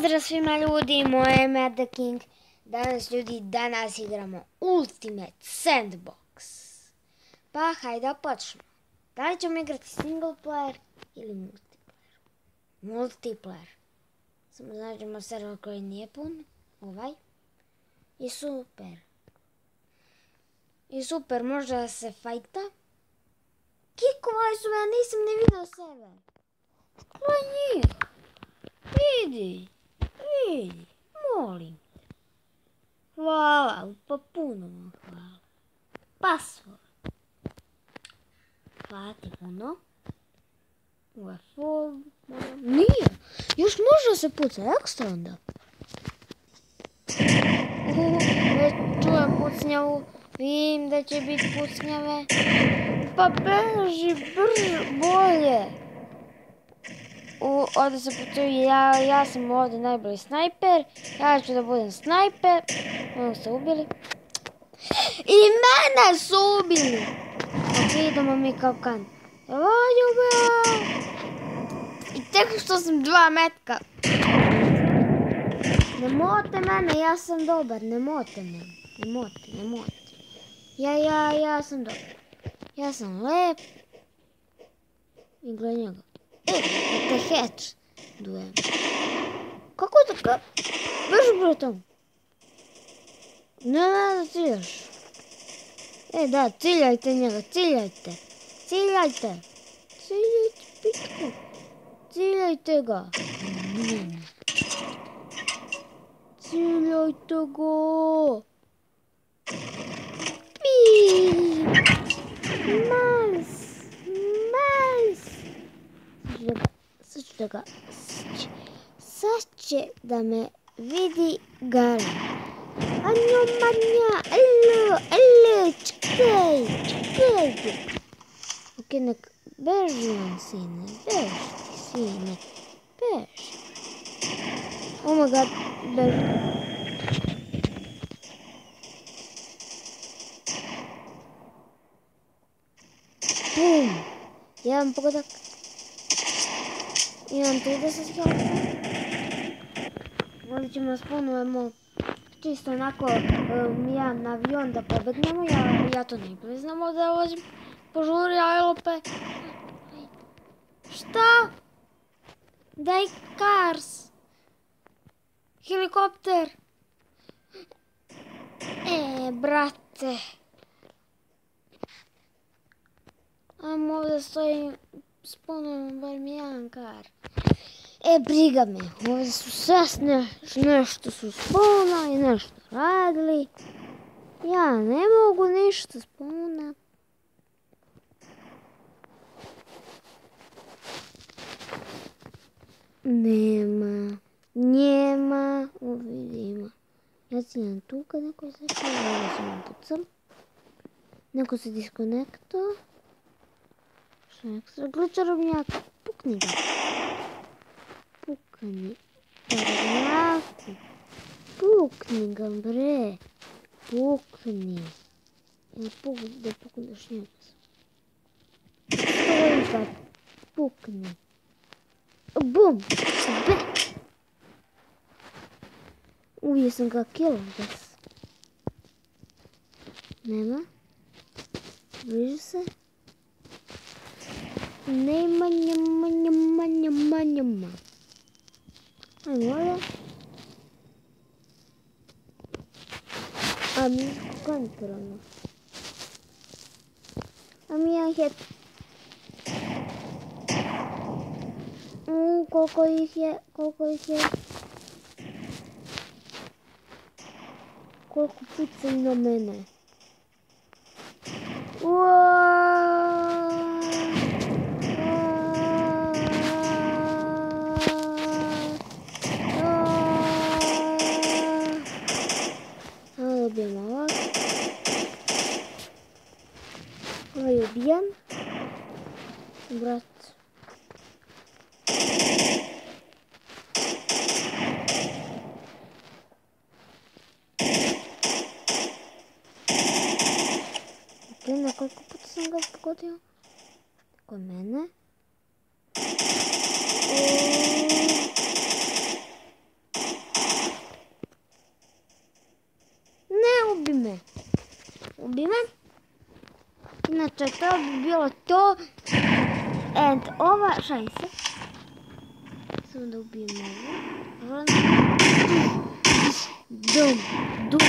Pozdrav svima ljudi, moje ime je The King. Danas igramo Ultimate Sandbox. Pa hajde da počnemo. Da li ćemo igrati single player ili multiplayer? Multiplayer. Samo nađemo server koji nije pun. Ovaj. I super, može da se fajta. Kikovali su me, ja nisam ni vidio server. Skloj njih. Vidi, molim. Hvala, pa puno vam hvala. Password. Hvala ti puno. UFO, nije, još može se puca, ekstra onda. Već čujem pucnjavu, vidim da će biti pucnjave. Pa beži, bolje. Ovdje se pucaju, ja sam ovdje najbolji snajper, ja ću da budem snajper, ono ste ubili. I mene su ubili! Ok, idemo mi kao kan. I tek što sam 2 metka. Ne mote mene, ja sam dobar, ne mote mene. Ne mote. Ja sam dobar. Ja sam lep. I gledaj njega. Te hatch dujem. Kako tako? Beži bre tamo. Ne, da ciljaš. Da, ciljajte njega, ciljajte. Ciljajte pitku. Ciljajte ga. Ciljajte ga. Sad će da me vidi Garen. Anjo manja, alo, čekaj. Ok, nek, beži on sine, beži. Oh my god, beži. Bum, jedan pogodak. Imam 30 healtha. Ovdje ćemo spunujemo čisto onako jedan avion da pobegnemo. Ja to ne priznamo da vozim. Požuri, ajlope. Šta? Daj cars. Helikopter. Brate. Ajmo ovdje stojim. Spunujemo bar mi jedan kar. Briga me, ovdje su sve nešto su spunali, nešto radili. Ja ne mogu ništa spunati. Nema, uvidimo. Ja ciljam tu kad neko se pucam. Neko se diskonekto. Što je ekstra? Gle čarobnjak, pukni ga. Čarobnjaku. Pukni ga, bre. Pukni. Da pukneš njega. Stoj ga, pukni. Bum, sve. Uvije sam ga kilom, Nema. Bliži se. Nema, njema. Ajmo ovdje. A mi kontrolno. A mi jedan hit. Koliko ih je. Koliko pucaju na mene. Dobijem ovak. Ovaj je ubijen. Brat. Nekoliko puta sam ga pogodio. Kod mene. ubime. Inače, to bi bilo to. And ova, šalim se. Samo da ubijem ovo. Dum, dum.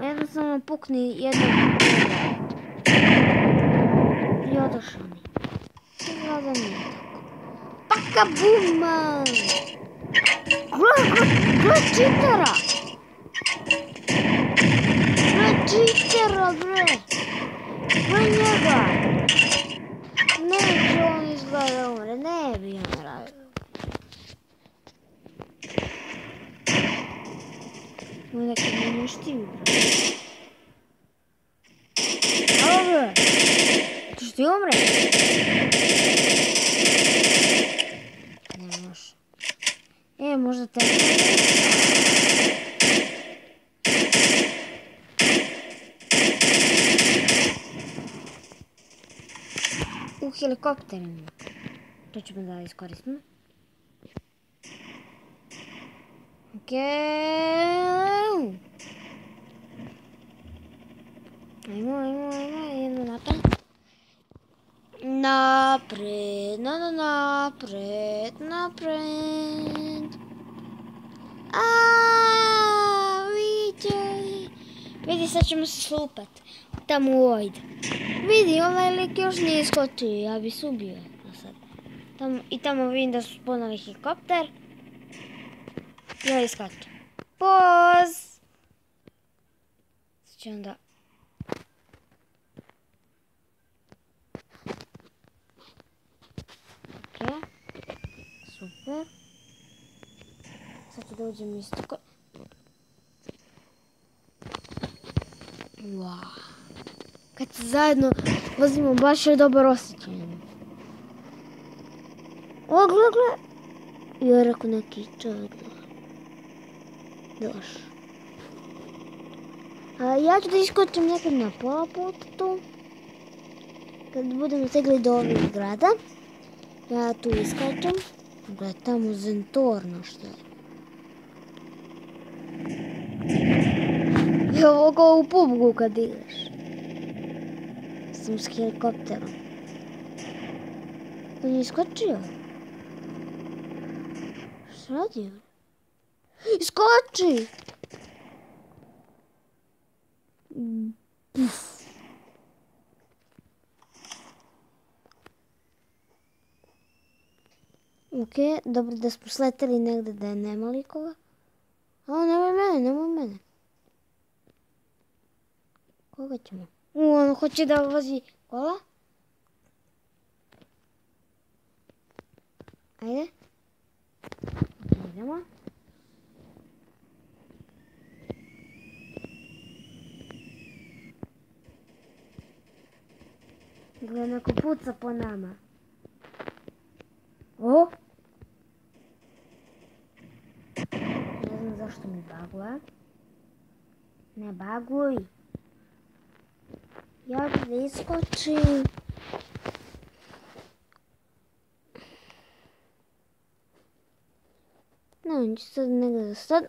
Jednostavno pukni jednog i odošao mi. Izgleda nije tako. Paka buma! Gle čitera! Gle čitera, bre! Gle njega! Neće on izgleda umre, ne bi on radio. Onda kad mi nešti bre. Alo bre! Ćeš ti umre? Ne može. Možda te... U helikopterima. To ćemo da iskoristimo. Okej. Ajmo, idemo napred. Napred. Vidi, sad ćemo se slupat. Tamo u ojde. Vidi, ovaj lik još nije iskočio, ja bi se ubio sad. I tamo vidim da su spoznali helikopter. Ja iskačem. Poz! Sad ću onda... Ok. Super. Sad ću da uđem isto ko... Wow. Kad se zajedno vozimo, baš je dobar osjećaj. O, gle. Ja rekao neki čovjek. Doš. Ja ću da iskočim nekad na pola puta tu. Kad budemo stigli do ovih grada. Ja tu iskačem. Gle, tamo zentorno što je. Evo kao u PUBG-u kad ideš. Sam s helikopterom. On je iskočio. Šta radi? Iskoči! Ok, dobro da smo sleteli negdje da je nema likova. Nemoj mene. Koga ćemo? On hoće da vozi kola. Ajde. Idemo. Gle, neko puca po nama. O! Ne znam zašto mi baguje. Ne baguj. Ja ću da iskočim. Ne, on će sad negdje da sad...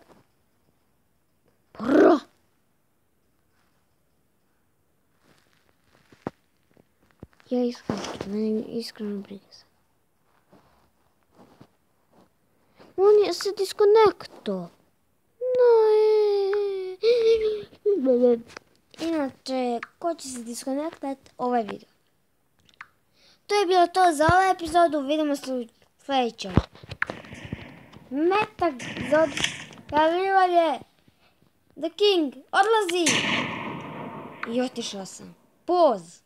Prrrr! Ja iskočim, mene iskreno briga sad. On je se diskonekto. Inače, ko će se diskonektat ovaj video. To je bilo to za ovu epizodu, vidimo se u sljedećoj. Metak za odjavljivanje. The King odlazi. I otišao sam. Poz.